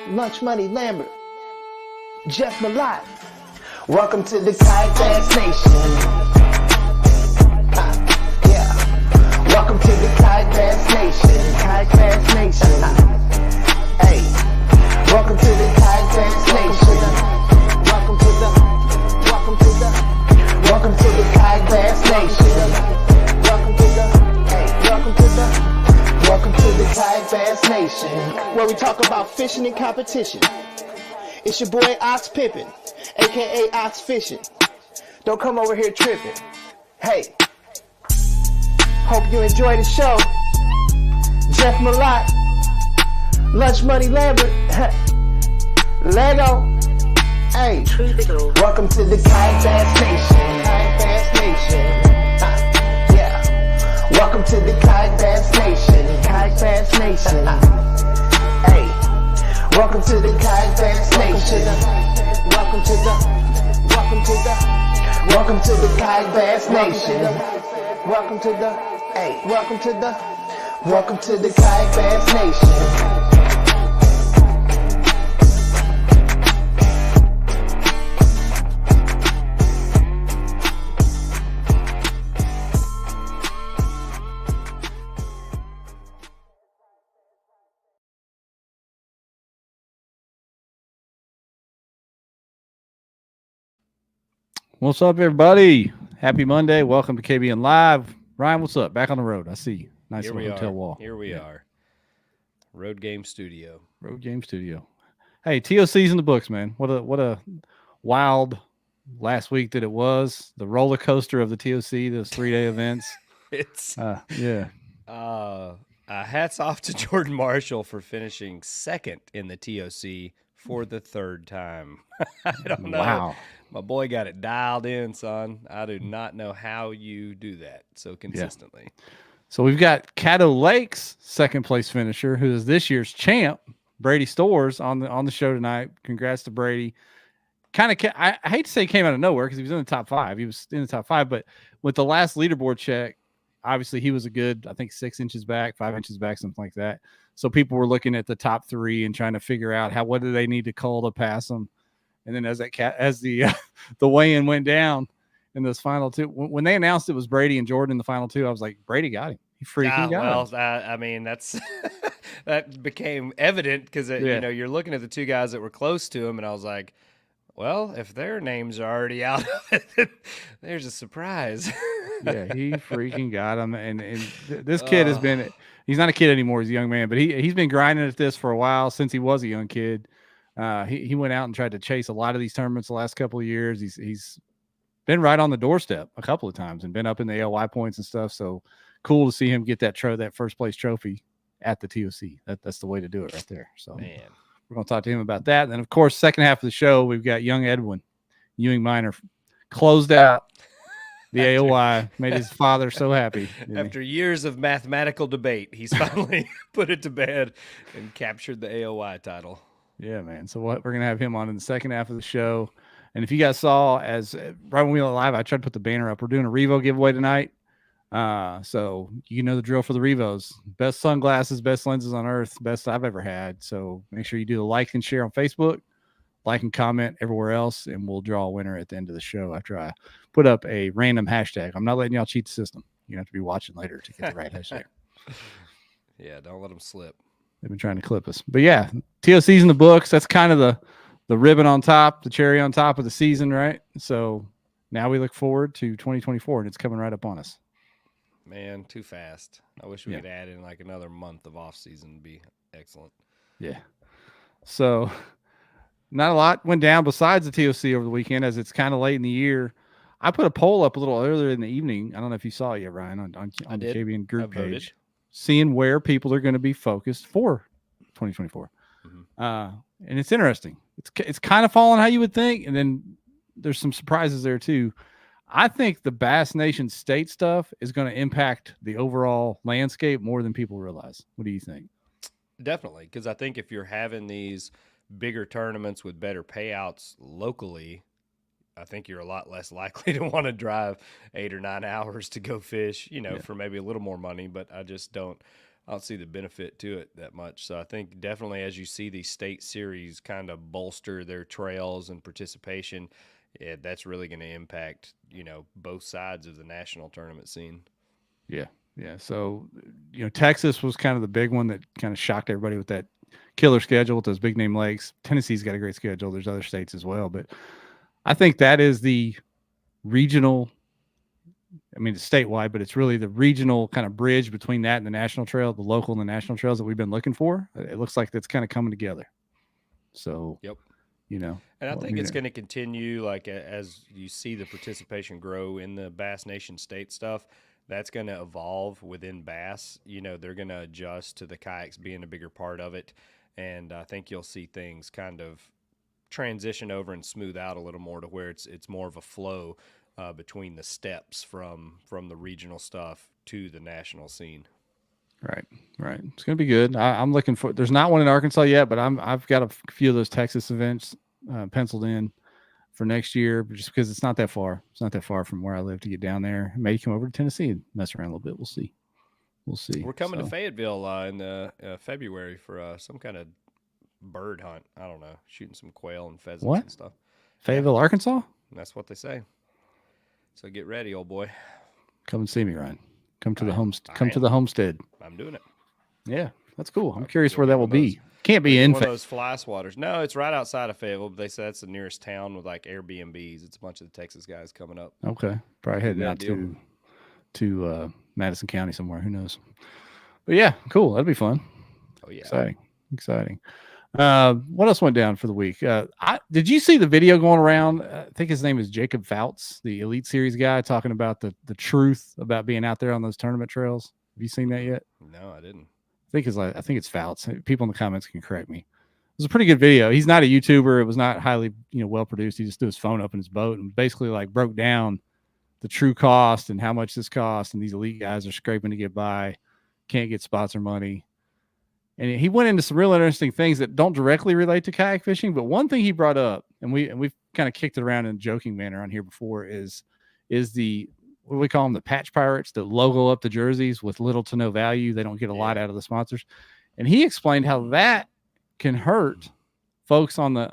Lunch Money Lambert, Jeff Malott. Welcome to the Kayak Bass Nation. Yeah. Welcome to the Kayak Bass Nation. Kayak Bass Nation. Hey. Welcome to the Kayak Bass Nation. Welcome to the Kayak Bass Nation. Welcome to the Kayak Bass Nation, where we talk about fishing and competition. It's your boy Ox Pippin, aka Ox Fishing. Don't come over here tripping. Hey, hope you enjoy the show. Jeff Malott, Lunch Money Lambert, Lego. Hey, welcome to the Kayak Bass Nation. Kayak Bass Nation. Welcome to the Kayak Bass Nation. Kayak Bass Nation. Hey, welcome to the Kayak Bass Nation. Welcome to the Kayak Bass Nation. Welcome to the Kayak Bass Nation. What's up, everybody? Happy Monday. Welcome to KBN Live. Ryan, what's up? Back on the road. I see you. Nice little hotel wall. Here we are. Road Game Studio. Road Game Studio. Hey, TOC's in the books, man. What a wild last week that it was. The roller coaster of the TOC, those 3-day events. It's hats off to Jordan Marshall for finishing second in the TOC for the third time. I don't know. Wow. My boy got it dialed in, son. I do not know how you do that so consistently. Yeah. So we've got Caddo Lake's second place finisher, who is this year's champ, Brady Storrs, on the show tonight. Congrats to Brady. I hate to say he came out of nowhere because he was in the top 5. He was in the top 5, but with the last leaderboard check, obviously he was a good, I think 6 inches back, 5 inches back, something like that. So people were looking at the top 3 and trying to figure out what do they need to call to pass them. And then as the weigh-in went down in those final 2, when they announced it was Brady and Jordan in the final 2, I was like, Brady got him. He freaking got him. I mean, that's that became evident because you're looking at the 2 guys that were close to him, and I was like, well, if their names are already out, there's a surprise. Yeah, he freaking got him. And this kid has been. He's not a kid anymore. He's a young man, but he's been grinding at this for a while since he was a young kid. He went out and tried to chase a lot of these tournaments the last couple of years. He's been right on the doorstep a couple of times and been up in the AOY points and stuff. So cool to see him get that first place trophy at the TOC. That's the way to do it right there. So man, we're going to talk to him about that. And then of course, second half of the show, we've got young Edwin, Ewing Minor, closed out the AOY, made his father so happy. After years of mathematical debate, he's finally put it to bed and captured the AOY title. Yeah, man. So we're going to have him on in the second half of the show. And if you guys saw, right when we went live, I tried to put the banner up. We're doing a Revo giveaway tonight. So you know the drill for the Revos. Best sunglasses, best lenses on earth, best I've ever had. So make sure you do the like and share on Facebook, like and comment everywhere else, and we'll draw a winner at the end of the show after I put up a random hashtag. I'm not letting y'all cheat the system. You have to be watching later to get the right hashtag. Yeah, don't let them slip. They've been trying to clip us. But yeah, TOC's in the books. That's kind of the ribbon on top, the cherry on top of the season, right? So now we look forward to 2024, and it's coming right up on us. Man, too fast. I wish we could add in like another month of off season. Be excellent. Yeah. So not a lot went down besides the TOC over the weekend, as it's kind of late in the year. I put a poll up a little earlier in the evening. I don't know if you saw it yet, Ryan, on the KBN group page, seeing where people are going to be focused for 2024. Mm-hmm. And it's interesting. It's kind of falling how you would think, and then there's some surprises there too. I think the Bass Nation state stuff is going to impact the overall landscape more than people realize. What do you think? Definitely, because I think if you're having these bigger tournaments with better payouts locally, I think you're a lot less likely to want to drive 8 or 9 hours to go fish, for maybe a little more money. But I just don't I don't see the benefit to it that much. So I think definitely as you see these state series kind of bolster their trails and participation, that's really going to impact, both sides of the national tournament scene. Yeah. Yeah. So, Texas was kind of the big one that kind of shocked everybody with that killer schedule with those big name lakes. Tennessee's got a great schedule. There's other states as well, but I think that is the regional, I mean, it's statewide, but it's really the regional kind of bridge between that and the national trail, the local and the national trails that we've been looking for. It looks like that's kind of coming together. So, yep. And I think it's going to continue, like, as you see the participation grow in the Bass Nation State stuff, that's going to evolve within Bass. They're going to adjust to the kayaks being a bigger part of it. And I think you'll see things kind of transition over and smooth out a little more to where it's more of a flow between the steps from the regional stuff to the national scene. Right. It's going to be good. I'm looking for. There's not one in Arkansas yet, but I've got a few of those Texas events penciled in for next year, just because it's not that far. It's not that far from where I live to get down there. Maybe come over to Tennessee and mess around a little bit. We'll see. We're coming to Fayetteville in February for some kind of bird hunt. I don't know, shooting some quail and pheasants and stuff. Fayetteville, Arkansas? That's what they say. So get ready, old boy. Come and see me, Ryan. Come to the homestead. I'm doing it. Yeah, that's cool. I'm curious where that will be. Can't be in one of those fly swatters. No, it's right outside of Fayetteville, but they said that's the nearest town with like Airbnbs. It's a bunch of the Texas guys coming up. Okay, probably heading out to Madison County somewhere. Who knows? But yeah, cool. That'd be fun. Oh yeah, exciting. What else went down for the week? Did you see the video going around? I think his name is Jacob Fouts, the Elite Series guy, talking about the truth about being out there on those tournament trails. Have you seen that yet? No, I didn't. I think it's Fouts. People in the comments can correct me. It was a pretty good video. He's not a YouTuber. It was not highly, well produced. He just threw his phone up in his boat and basically like broke down the true cost and how much this costs. And these elite guys are scraping to get by, can't get sponsor money. And he went into some real interesting things that don't directly relate to kayak fishing. But one thing he brought up, and we've kind of kicked it around in a joking manner on here before, is the, what do we call them, the patch pirates that logo up the jerseys with little to no value. They don't get a lot out of the sponsors. And he explained how that can hurt folks on the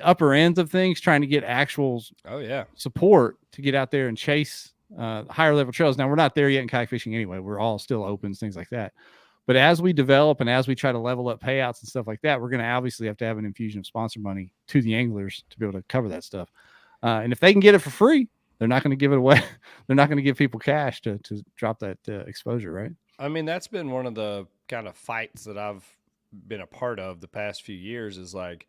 upper ends of things, trying to get actual support to get out there and chase higher level trails. Now, we're not there yet in kayak fishing anyway. We're all still opens, things like that. But as we develop and as we try to level up payouts and stuff like that, we're going to obviously have to have an infusion of sponsor money to the anglers to be able to cover that stuff. And if they can get it for free, they're not going to give it away. They're not going to give people cash to drop that exposure, right? I mean, that's been one of the kind of fights that I've been a part of the past few years, is like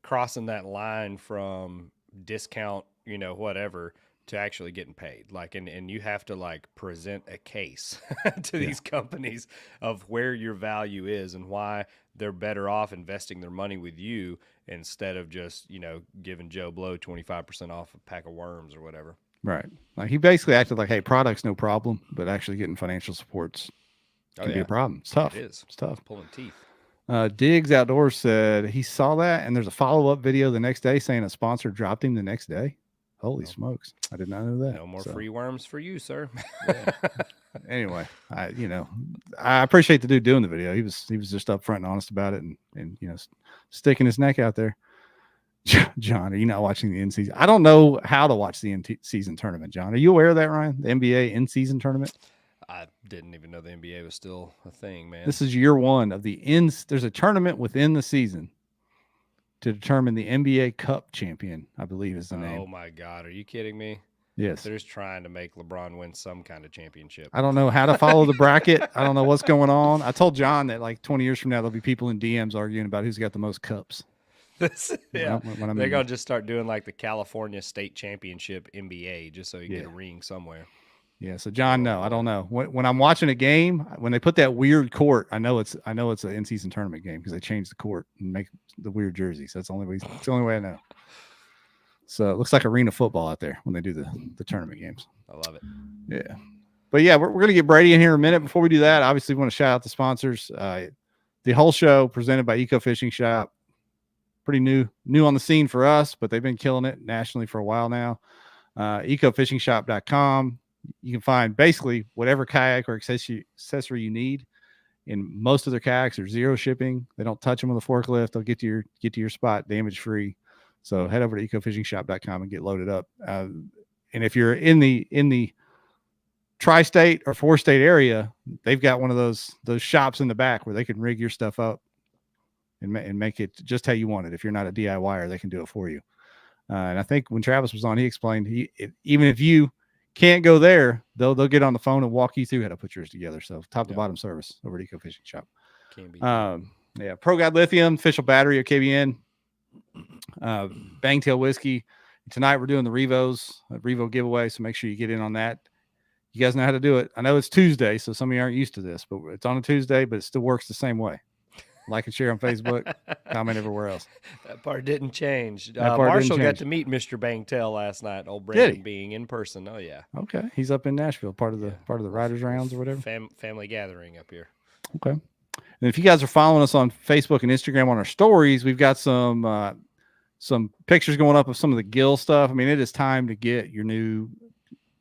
crossing that line from discount, whatever, to actually getting paid. Like, and you have to like present a case to these companies of where your value is and why they're better off investing their money with you instead of just, giving Joe Blow 25% off a pack of worms or whatever. Right. Like he basically acted like, hey, product's no problem, but actually getting financial support's can be a problem. It's tough. It is. It's tough. It's pulling teeth. Diggs Outdoors said he saw that, and there's a follow-up video the next day saying a sponsor dropped him the next day. Holy smokes. I did not know that. No more free worms for you, sir. Anyway, I appreciate the dude doing the video. He was just upfront and honest about it and sticking his neck out there. John, are you not watching the in-season? I don't know how to watch the in-season tournament, John. Are you aware of that, Ryan? The NBA in-season tournament? I didn't even know the NBA was still a thing, man. This is year one of there's a tournament within the season to determine the NBA Cup champion, I believe is the name. Oh my God. Are you kidding me? Yes. They're just trying to make LeBron win some kind of championship. I don't know how to follow the bracket. I don't know what's going on. I told John that like 20 years from now, there'll be people in DMs arguing about who's got the most cups. They're going to just start doing like the California State Championship NBA just so you get a ring somewhere. Yeah. So John, no, I don't know. When I'm watching a game, when they put that weird court, I know it's an in-season tournament game because they changed the court and make the weird jerseys. That's the only way. It's the only way I know. So it looks like arena football out there when they do the tournament games. I love it. Yeah. But yeah, we're going to get Brady in here in a minute. Before we do that, obviously we want to shout out the sponsors. The whole show presented by Eco Fishing Shop. Pretty new on the scene for us, but they've been killing it nationally for a while now. Ecofishingshop.com. You can find basically whatever kayak or accessory you need And most of their kayaks are zero shipping. They don't touch them with a forklift. They'll get to your spot damage free. So head over to ecofishingshop.com and get loaded up. And if you're in the tri-state or 4-state area, they've got one of those shops in the back where they can rig your stuff up and make it just how you want it. If you're not a DIYer, they can do it for you. And I think when Travis was on, he explained even if you can't go there, they'll get on the phone and walk you through how to put yours together. So top to bottom service over at Eco Fishing Shop. Can't be Pro Guide Lithium, official battery of KBN, Bangtail Whiskey. Tonight we're doing the Revo giveaway, so make sure you get in on that. You guys know how to do it. I know it's Tuesday, so some of you aren't used to this, but it's on a Tuesday, but it still works the same way. Like and share on Facebook, comment everywhere else. That part didn't change. Marshall got to meet Mr. Bangtail last night. Old Brandon being in person. Oh yeah. Okay, he's up in Nashville, part of the Riders Rounds or whatever. Family gathering up here. Okay. And if you guys are following us on Facebook and Instagram on our stories, we've got some pictures going up of some of the gill stuff. I mean, it is time to get your new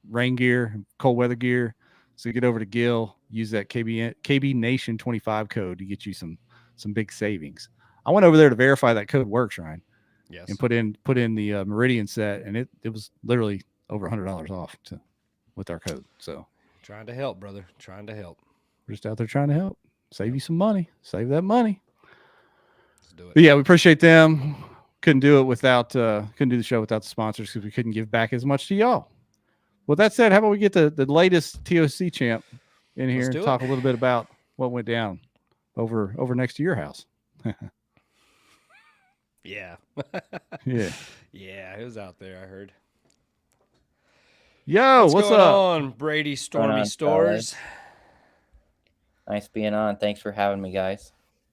rain gear, cold weather gear. So get over to Gill, use that KB Nation 25 code to get you some big savings. I went over there to verify that code works, Ryan. Yes. And put in the Meridian set, and it was literally over $100 off with our code. So trying to help, brother. Trying to help. We're just out there trying to help. Save you some money. Save that money. Let's do it. But yeah, we appreciate them. Couldn't do the show without the sponsors because we couldn't give back as much to y'all. With that said, how about we get the latest TOC champ in here and talk a little bit about what went down over next to your house. Yeah. Yeah. Yeah, it was out there, I heard. Yo, what's going up? on, Brady Storrs? Nice being on. Thanks for having me, guys.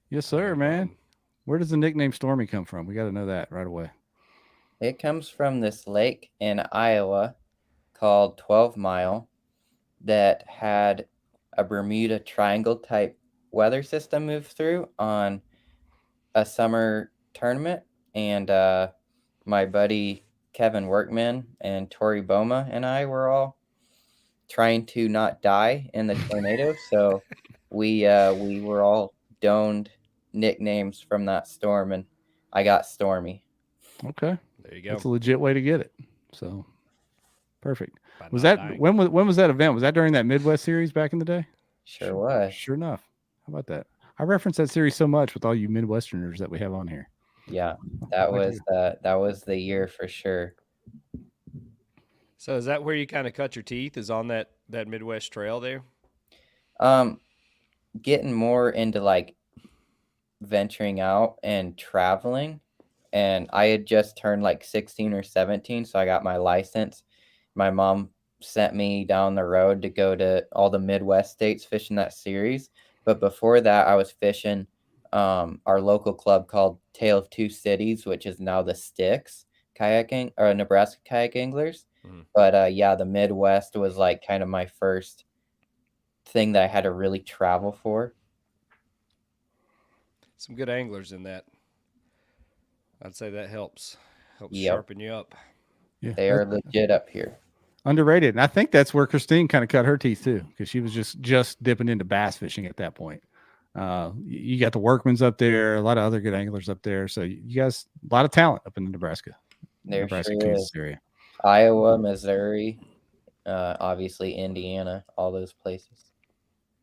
Yes, sir, man. Where does the nickname Stormy come from? We got to know that right away. It comes from this lake in Iowa called 12 Mile that had a Bermuda Triangle type weather system move through on a summer tournament. And my buddy Kevin Workman and Tori Boma and I were all trying to not die in the tornado. So we were all doned nicknames from that storm, and I got Stormy. Okay, there you go. That's a legit way to get it. So perfect. When was that event? Was that during that Midwest series back in the day? Sure was. Sure enough. How about that? I reference that series so much with all you Midwesterners that we have on here. Yeah, that was the year for sure. So is that where you kind of cut your teeth? Is on that Midwest trail there? Getting more into like venturing out and traveling, and I had just turned like 16 or 17, so I got my license. My mom sent me down the road to go to all the Midwest states fishing that series, but before that I was fishing our local club called Tale of Two Cities, which is now the Sticks kayaking or Nebraska Kayak Anglers. But yeah, the Midwest was like kind of my first thing that I had to really travel for. Some good anglers in that. I'd say that helps sharpen you up. Yeah, they are legit up here. Underrated. And I think that's where Christine kind of cut her teeth too, because she was just dipping into bass fishing at that point. You got the Workmans up there, a lot of other good anglers up there. So you guys, a lot of talent up in the Nebraska Kansas area. Iowa, Missouri, obviously Indiana, all those places.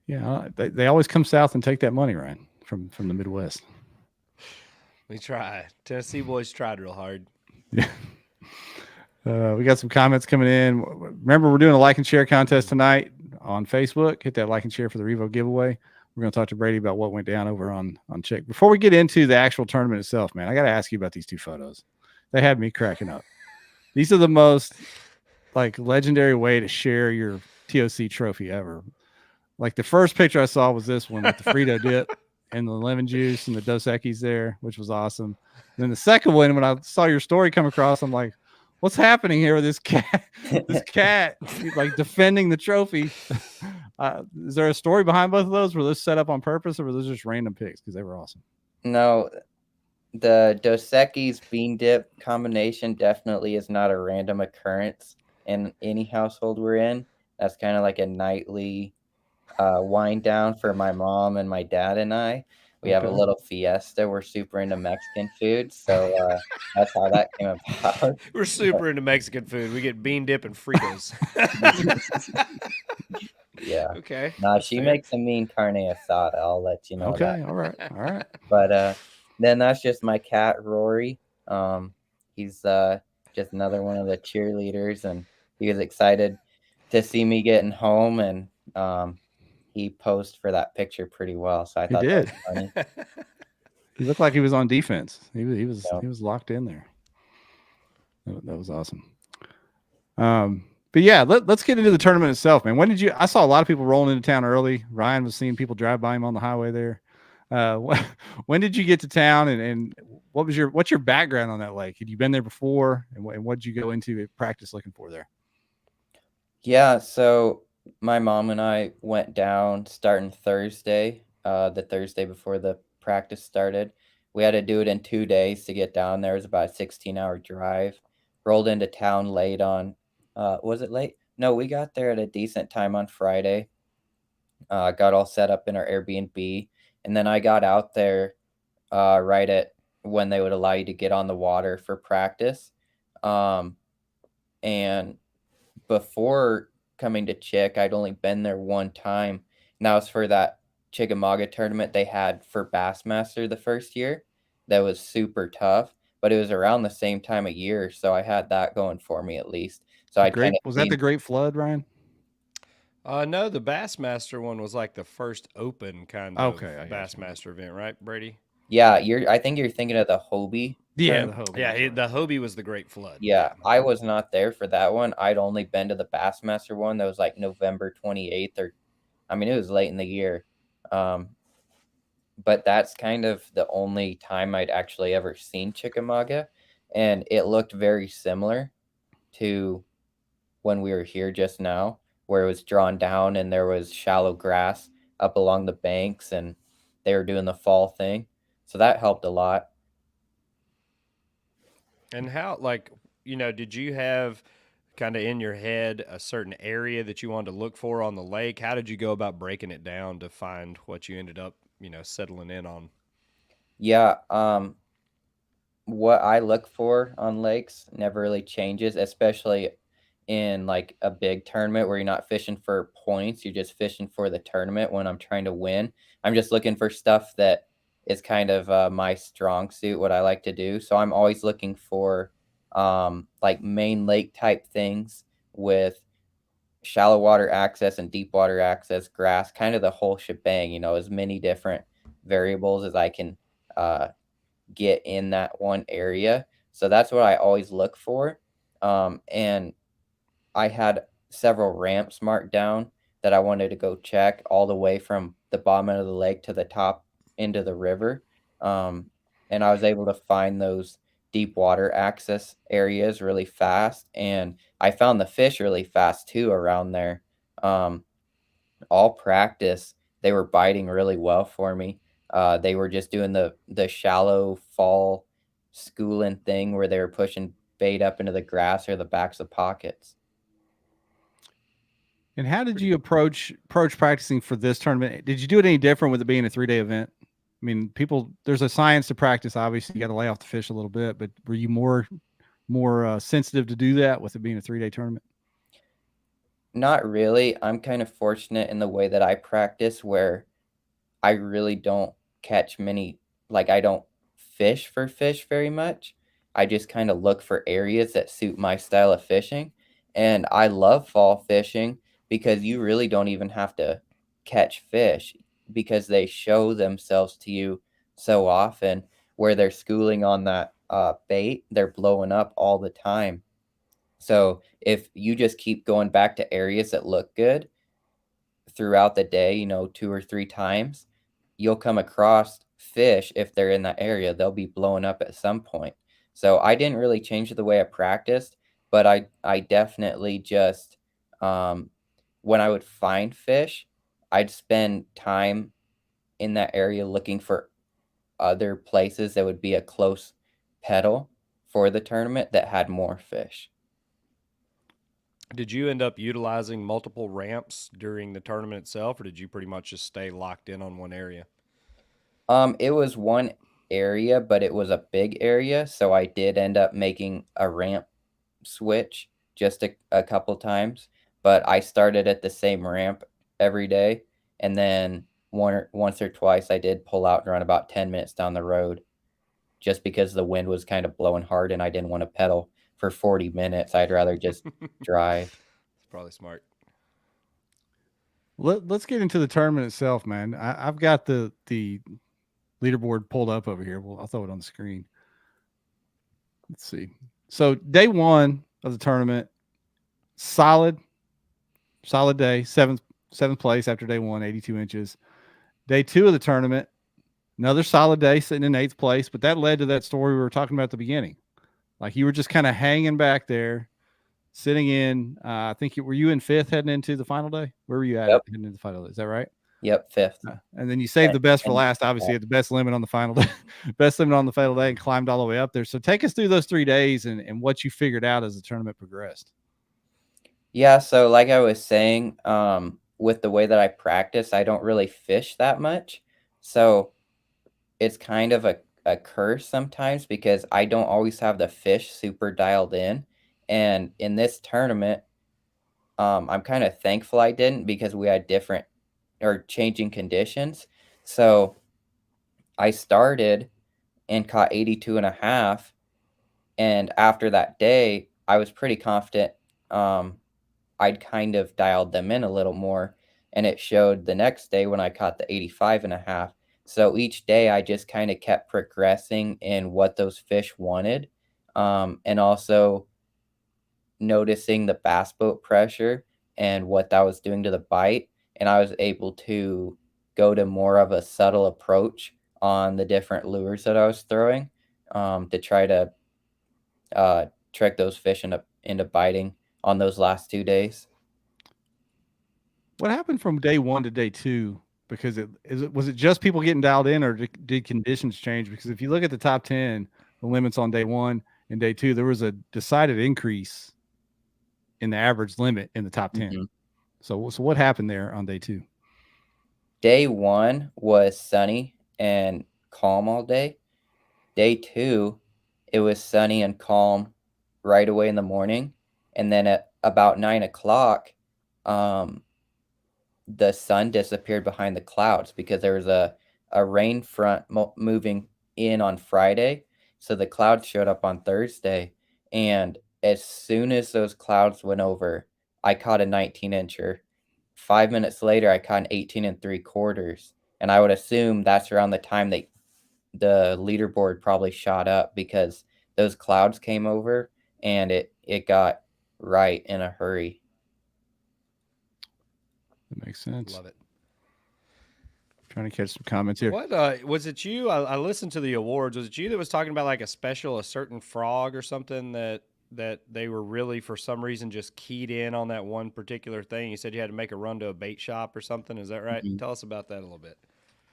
Yeah, they always come south and take that money, Ryan, from the Midwest. We try. Tennessee boys tried real hard. Yeah. We got some comments coming in. Remember, we're doing a like and share contest tonight on Facebook. Hit that like and share for the Revo giveaway. We're going to talk to Brady about what went down over on Chick. Before we get into the actual tournament itself, man, I got to ask you about these two photos. They had me cracking up. These are the most like legendary way to share your TOC trophy ever. Like the first picture I saw was this one with the Frito dip and the lemon juice and the Dos Equis there, which was awesome. And then the second one, when I saw your story come across, I'm like, what's happening here with this cat? This cat like defending the trophy. Is there a story behind both of those? Were those set up on purpose, or were those just random pics? Because they were awesome. No, the Dos Equis bean dip combination definitely is not a random occurrence in any household we're in. That's kind of like a nightly wind down for my mom and my dad and I. We have a Okay. little fiesta. We're super into Mexican food, so that's how that came about. We're super into Mexican food. We get bean dip and Fritos. Yeah. Okay, Nah, that's she fair. makes a mean carne asada. I'll let you know that. Okay. All right. All right. But then that's just my cat Rory. He's just another one of the cheerleaders, and he was excited to see me getting home, and he posed for that picture pretty well. So I He thought that did. was funny. He looked like he was on defense. He So, was locked in there. That was awesome. But yeah, let's get into the tournament itself, man. When did you? I saw a lot of people rolling into town early. Ryan was seeing people drive by him on the highway there. When did you get to town, and what's your background on that lake? Had you been there before, and what did you go into practice looking for there? yeah, so my mom and I went down starting Thursday, the Thursday before the practice started. We had to do it in 2 days to get down there. It was about a 16-hour drive. Rolled into town late on, was it late? No, we got there at a decent time on Friday. Got all set up in our Airbnb, and then I got out there right at when they would allow you to get on the water for practice. Um, and before coming to Chick, I'd only been there one time, and that was for that Chickamauga tournament they had for Bassmaster the first year. That was super tough, but it was around the same time of year, so I had that going for me at least. So I'd kind of Was that seen, the Great Flood, Ryan? No, the Bassmaster one was like the first open kind of Okay, I got you. Bassmaster event, right, Brady? yeah, I think you're thinking of the Hobie Yeah, the tournament. Hobie. Yeah, That's right. the Hobie was the Great Flood. Yeah, I was not there for that one. I'd only been to the Bassmaster one that was like November 28th, or I mean, it was late in the year. Um, but that's kind of the only time I'd actually ever seen Chickamauga, and it looked very similar to when we were here just now, where it was drawn down and there was shallow grass up along the banks, and they were doing the fall thing. So that helped a lot. And how, like, did you have kind of in your head a certain area that you wanted to look for on the lake? How did you go about breaking it down to find what you ended up, settling in on? Yeah, what I look for on lakes never really changes, especially in like a big tournament where you're not fishing for points, you're just fishing for the tournament when I'm trying to win. I'm just looking for stuff that is kind of my strong suit, what I like to do. So I'm always looking for like main lake type things with shallow water access and deep water access, grass, kind of the whole shebang, as many different variables as I can uh, get in that one area. So that's what I always look for. And I had several ramps marked down that I wanted to go check all the way from the bottom end of the lake to the top into the river. Um, and I was able to find those deep water access areas really fast. And I found the fish really fast too around there. Um, all practice, they were biting really well for me. They were just doing the shallow fall schooling thing where they were pushing bait up into the grass or the backs of pockets. And how did you approach practicing for this tournament? Did you do it any different with it being a 3-day event? I mean, there's a science to practice. Obviously, you got to lay off the fish a little bit, but were you more sensitive to do that with it being a 3-day tournament? Not really. I'm kind of fortunate in the way that I practice where I really don't catch many, like, I don't fish for fish very much. I just kind of look for areas that suit my style of fishing. And I love fall fishing because you really don't even have to catch fish because they show themselves to you so often where they're schooling on that bait, they're blowing up all the time. So if you just keep going back to areas that look good throughout the day, 2 or 3 times, you'll come across fish if they're in that area. They'll be blowing up at some point. So I didn't really change the way I practiced, but I definitely just when I would find fish, I'd spend time in that area looking for other places that would be a close pedal for the tournament that had more fish. Did you end up utilizing multiple ramps during the tournament itself, or did you pretty much just stay locked in on one area? It was one area, but it was a big area, so I did end up making a ramp switch just a couple times, but I started at the same ramp every day, and then once or twice I did pull out and run about 10 minutes down the road just because the wind was kind of blowing hard and I didn't want to pedal for 40 minutes. I'd rather just drive. It's probably smart. Let's get into the tournament itself, man. I've got the leaderboard pulled up over here. Well, I'll throw it on the screen. Let's see. So day one of the tournament, solid day, seventh place after day one, 82 inches. Day two of the tournament, another solid day, sitting in 8th place, but that led to that story we were talking about at the beginning. Like you were just kind of hanging back there, sitting in. I think were you in 5th heading into the final day? Where were you at heading into the final day? Is that right? Yep, 5th. And then you saved the best for last. Obviously, at the best limit on the final day, and climbed all the way up there. So take us through those 3 days and what you figured out as the tournament progressed. Yeah, so like I was saying, with the way that I practice, I don't really fish that much. So it's kind of a curse sometimes because I don't always have the fish super dialed in. And in this tournament, I'm kind of thankful I didn't because we had different or changing conditions. So I started and caught 82 and a half. And after that day, I was pretty confident I'd kind of dialed them in a little more. And it showed the next day when I caught the 85 and a half. So each day I just kind of kept progressing in what those fish wanted. And also noticing the bass boat pressure and what that was doing to the bite. And I was able to go to more of a subtle approach on the different lures that I was throwing to try to trick those fish into biting on those last 2 days. What happened from day one to day two? Because was it just people getting dialed in, or did conditions change? Because if you look at the top 10, the limits on day one and day two, there was a decided increase in the average limit in the top 10. Mm-hmm. So what happened there on day two? Day one was sunny and calm all day. Day two, it was sunny and calm right away in the morning. And then at about 9 o'clock, the sun disappeared behind the clouds because there was a rain front moving in on Friday. So the clouds showed up on Thursday. And as soon as those clouds went over, I caught a 19-incher. 5 minutes later, I caught an 18 3/4. And I would assume that's around the time that the leaderboard probably shot up because those clouds came over and it got right in a hurry. That makes sense. Love it. Trying to catch some comments here. What was it you? I listened to the awards. Was it you that was talking about like a certain frog or something that they were really for some reason just keyed in on that one particular thing? You said you had to make a run to a bait shop or something. Is that right? Mm-hmm. Tell us about that a little bit.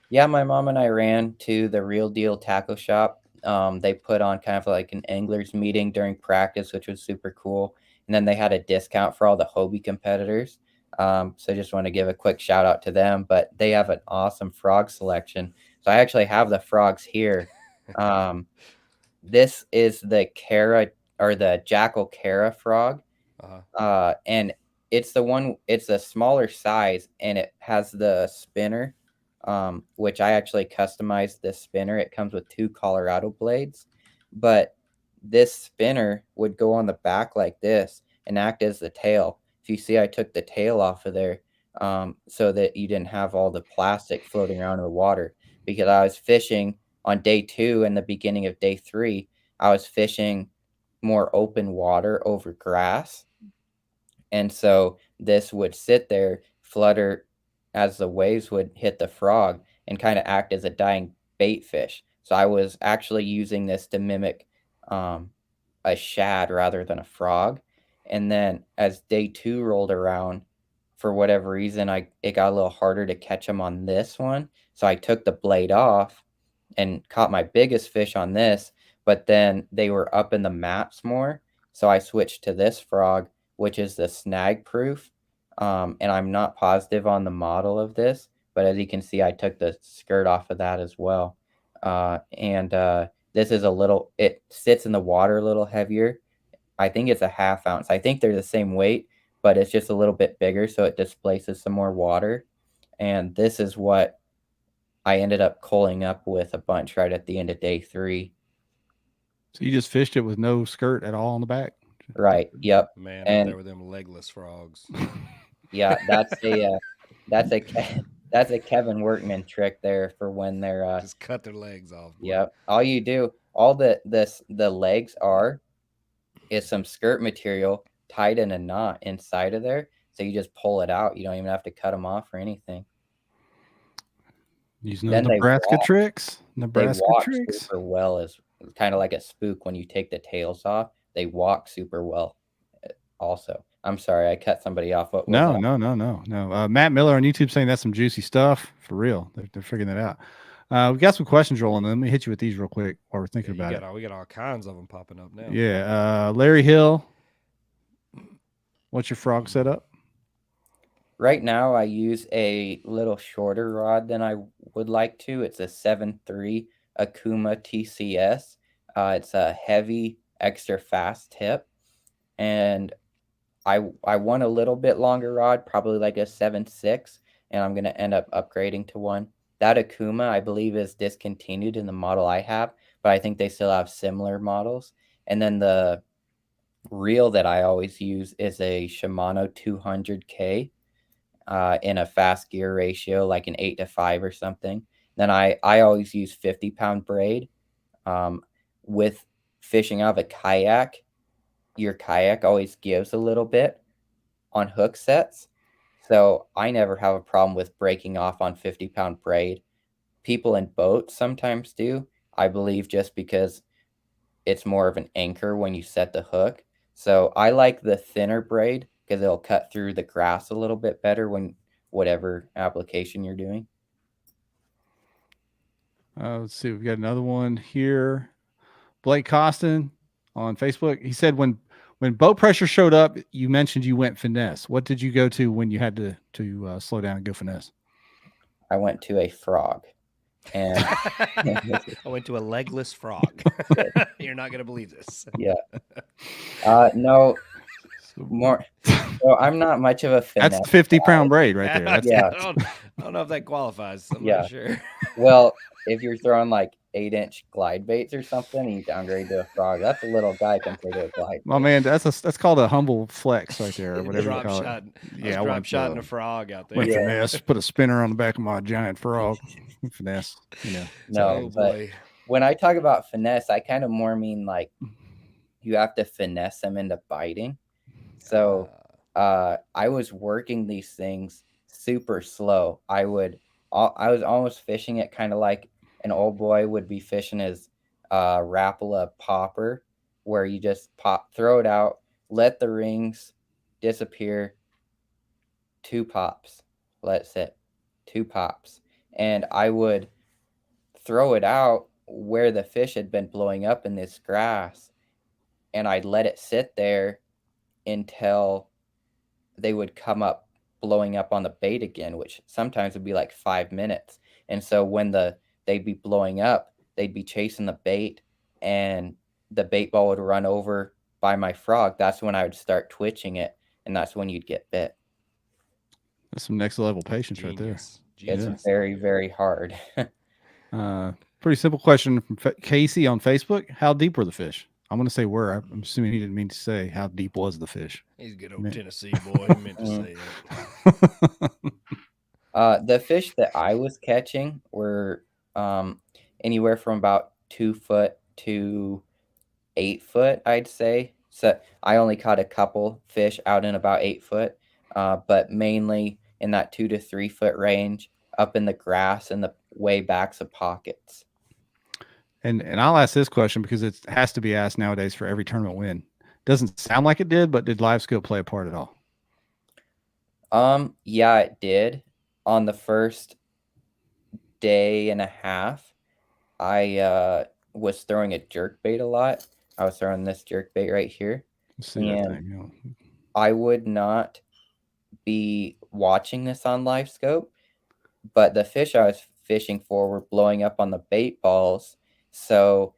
Yeah, my mom and I ran to the Real Deal Tackle Shop. They put on kind of like an anglers meeting during practice, which was super cool. And then they had a discount for all the Hobie competitors. So I just want to give a quick shout out to them, but they have an awesome frog selection. So I actually have the frogs here. This is the Cara or the Jackal Cara frog. Uh-huh. And it's a smaller size and it has the spinner, which I actually customized this spinner. It comes with 2 Colorado blades, but this spinner would go on the back like this and act as the tail. If you see, I took the tail off of there so that you didn't have all the plastic floating around in the water, because I was fishing on day 2 and the beginning of day 3. I was fishing more open water over grass. And so this would sit there, flutter as the waves would hit the frog and kind of act as a dying bait fish. So I was actually using this to mimic a shad rather than a frog. And then as day 2 rolled around, for whatever reason, it got a little harder to catch them on this one. So I took the blade off and caught my biggest fish on this, but then they were up in the mats more. So I switched to this frog, which is the snag proof. And I'm not positive on the model of this, but as you can see, I took the skirt off of that as well. This is it sits in the water a little heavier. I think it's a 1/2 ounce. I think they're the same weight, but it's just a little bit bigger, so it displaces some more water. And this is what I ended up culling up with a bunch right at the end of day 3. So you just fished it with no skirt at all on the back? Right. Yep. Man, up And there with them legless frogs. yeah, that's a Kevin Workman trick there for when they're Just cut their legs off. Boy. Yep. All you do, all the legs is some skirt material tied in a knot inside of there. So you just pull it out. You don't even have to cut them off or anything. Using those Nebraska tricks. Nebraska they walk tricks super well, as kind of like a spook when you take the tails off. They walk super well. Also, I'm sorry, I cut somebody off. What was No. Matt Miller on YouTube saying that's some juicy stuff for real. They're figuring that out. We got some questions rolling. Let me hit you with these real quick while we're thinking about it. We got all kinds of them popping up now. Yeah. Larry Hill, what's your frog setup? Right now, I use a little shorter rod than I would like to. It's a 7.3 Akuma TCS. It's a heavy, extra fast tip. And I want a little bit longer rod, probably like a 7.6, and I'm going to end up upgrading to one. That Akuma, I believe, is discontinued in the model I have, but I think they still have similar models. And then the reel that I always use is a Shimano 200K. In a fast gear ratio, like an 8-to-5 or something. Then I always use 50-pound braid. With fishing out of a kayak, your kayak always gives a little bit on hook sets. So I never have a problem with breaking off on 50-pound braid. People in boats sometimes do, I believe, just because it's more of an anchor when you set the hook. So I like the thinner braid because it'll cut through the grass a little bit better when whatever application you're doing. Let's see. We've got another one here. Blake Costin on Facebook. He said when boat pressure showed up, you mentioned you went finesse. What did you go to when you had to slow down and go finesse? I went to a frog. And I went to a legless frog. You're not going to believe this. Yeah. No. More. So I'm not much of a finesse. That's 50-pound braid right there. That's, I don't know if that qualifies. I'm not sure. Well, if you're throwing like 8-inch glide baits or something, and you downgrade to a frog, that's a little guy compared to a glide bait. Oh man, that's called a humble flex right there, or whatever you call it. Yeah, drop shotting a frog out there. Went finesse, put a spinner on the back of my giant frog. Finesse, No, but when I talk about finesse, I kind of more mean like you have to finesse them into biting. So I was working these things super slow. I was almost fishing it kind of like an old boy would be fishing his Rapala popper, where you just throw it out, let the rings disappear, 2 pops, let it sit, 2 pops. And I would throw it out where the fish had been blowing up in this grass, and I'd let it sit there until they would come up blowing up on the bait again, which sometimes would be like 5 minutes. And so when they'd be blowing up, they'd be chasing the bait, and the bait ball would run over by my frog. That's when I would start twitching it, and that's when you'd get bit. That's some next level patience right there. It's very, very hard. Pretty simple question from Casey on Facebook. How deep were the fish? I'm going to say were. I'm assuming he didn't mean to say how deep was the fish. He's a good old Tennessee boy. He meant to say that. The fish that I was catching were anywhere from about 2 foot to 8 foot, I'd say. So I only caught a couple fish out in about 8 foot, but mainly in that 2 to 3 foot range, up in the grass and the way backs of pockets. And I'll ask this question because it has to be asked nowadays for every tournament win. Doesn't sound like it did, but did live skill play a part at all? Yeah, it did. On the first day and a half, I was throwing a jerk bait a lot. I was throwing this jerk bait right here. Let's see that thing, I would not be watching this on live scope, but the fish I was fishing for were blowing up on the bait balls. So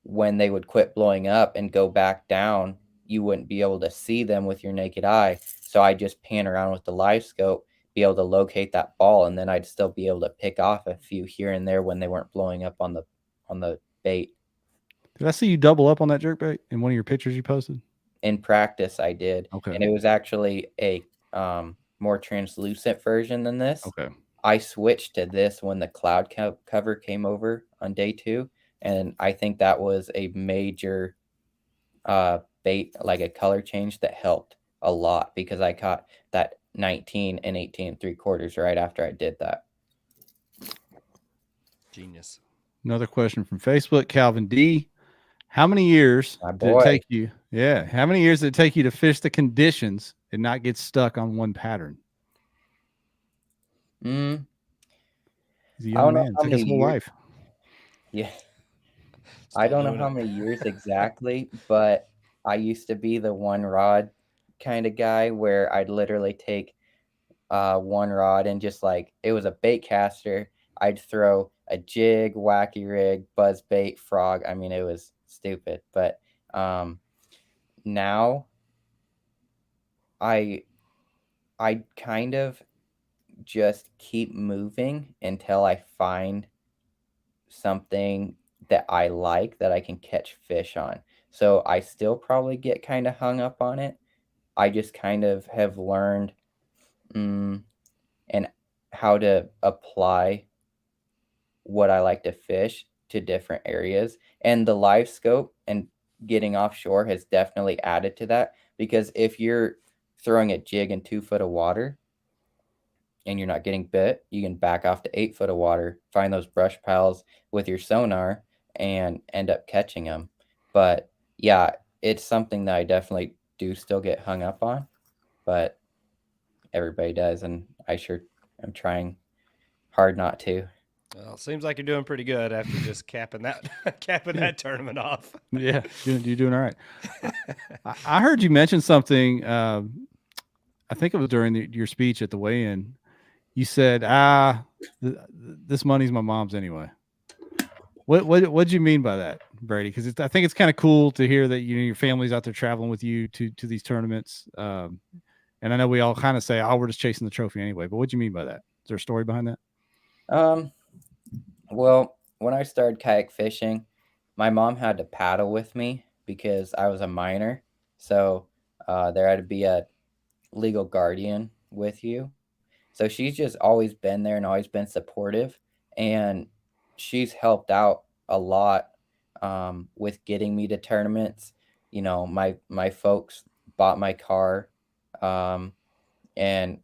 when they would quit blowing up and go back down, you wouldn't be able to see them with your naked eye. So I just pan around with the live scope, be able to locate that ball, and then I'd still be able to pick off a few here and there when they weren't blowing up on the bait. Did I see you double up on that jerkbait in one of your pictures you posted? In practice, I did. Okay. And it was actually a more translucent version than this. Okay. I switched to this when the cloud cover came over on day 2. And I think that was a major bait, like a color change that helped a lot, because I caught that 19 and 18 3/4 right after I did that. Genius. Another question from Facebook, Calvin D. How many years did it take you? Yeah. How many years did it take you to fish the conditions and not get stuck on one pattern? He's a young man. Took his whole life. Yeah. I don't know how many years exactly, but I used to be the one rod kind of guy where I'd literally take one rod and just like, it was a bait caster. I'd throw a jig, wacky rig, buzz bait, frog. I mean, it was stupid, but now I kind of just keep moving until I find something that I like that I can catch fish on. So I still probably get kind of hung up on it. I just kind of have learned and how to apply what I like to fish to different areas. And the live scope and getting offshore has definitely added to that, because if you're throwing a jig in 2 foot of water and you're not getting bit, you can back off to 8 foot of water, find those brush piles with your sonar and end up catching them. But yeah, it's something that I definitely do still get hung up on, but everybody does. And I sure am trying hard not to. Well, seems like you're doing pretty good after just capping that tournament off. Yeah, you're doing all right. I heard you mention something. I think it was during your speech at the weigh-in. You said, this money's my mom's anyway. What'd you mean by that, Brady? Because I think it's kind of cool to hear that your family's out there traveling with you to these tournaments. And I know we all kind of say, "Oh, we're just chasing the trophy anyway." But what'd you mean by that? Is there a story behind that? Well, when I started kayak fishing, my mom had to paddle with me because I was a minor. So there had to be a legal guardian with you. So she's just always been there and always been supportive. And she's helped out a lot with getting me to tournaments. You know, my folks bought my car, and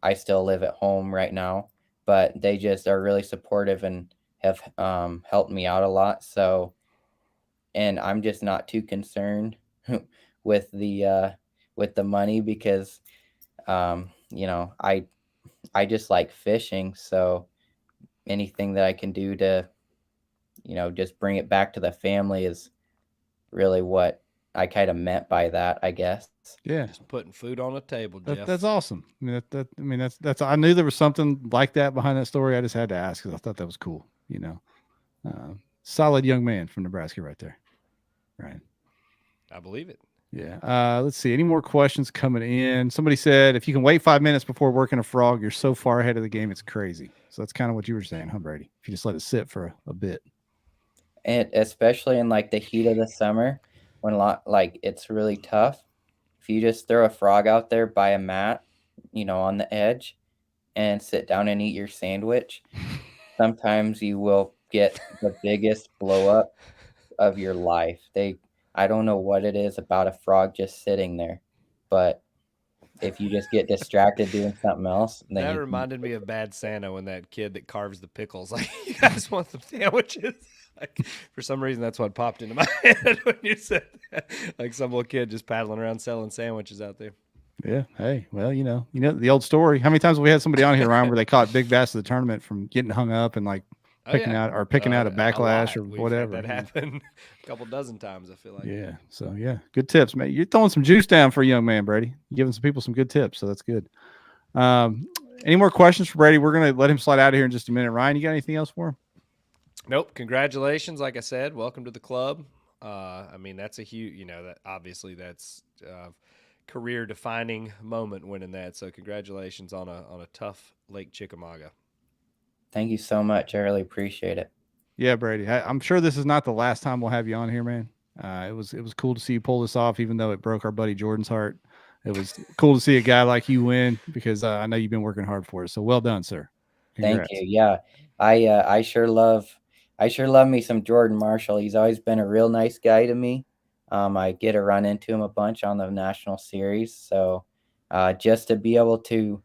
I still live at home right now. But they just are really supportive and have helped me out a lot. So, and I'm just not too concerned with the money, because you know, I just like fishing. So anything that I can do to, you know, just bring it back to the family is really what I kind of meant by that, I guess. Yeah, just putting food on the table, Jeff. That's awesome. I mean, that's. I knew there was something like that behind that story. I just had to ask because I thought that was cool. You know, solid young man from Nebraska, right there. Right. I believe it. Yeah. Let's see. Any more questions coming in? Somebody said, if you can wait 5 minutes before working a frog, you're so far ahead of the game, it's crazy. So that's kind of what you were saying, huh, Brady? If you just let it sit for a bit. And especially in like the heat of the summer, when like it's really tough. If you just throw a frog out there by a mat, you know, on the edge, and sit down and eat your sandwich, sometimes you will get the biggest blow up of your life. I don't know what it is about a frog just sitting there, but if you just get distracted doing something else, then that reminded me of Bad Santa, when that kid that carves the pickles, like, you guys want some sandwiches? Like, for some reason, that's what popped into my head when you said that. Like some little kid just paddling around selling sandwiches out there. Yeah. Hey, well, you know the old story. How many times have we had somebody on here, Ryan, where they caught big bass at the tournament from getting hung up and like picking out a backlash or We've whatever. had that happen a couple dozen times, I feel like. Yeah. So yeah, good tips, man. You're throwing some juice down for a young man, Brady. You're giving some people some good tips, so that's good. Any more questions for Brady? We're gonna let him slide out of here in just a minute. Ryan, you got anything else for him? Nope. Congratulations. Like I said, welcome to the club. I mean, that's a huge, that obviously that's career defining moment winning that. So congratulations on a tough Lake Chickamauga. Thank you so much. I really appreciate it. Yeah, Brady. I'm sure this is not the last time we'll have you on here, man. It was cool to see you pull this off, even though it broke our buddy Jordan's heart. It was cool to see a guy like you win because I know you've been working hard for it. So well done, sir. Congrats. Thank you. Yeah, I sure love me some Jordan Marshall. He's always been a real nice guy to me. I get to run into him a bunch on the national series. So just to be able to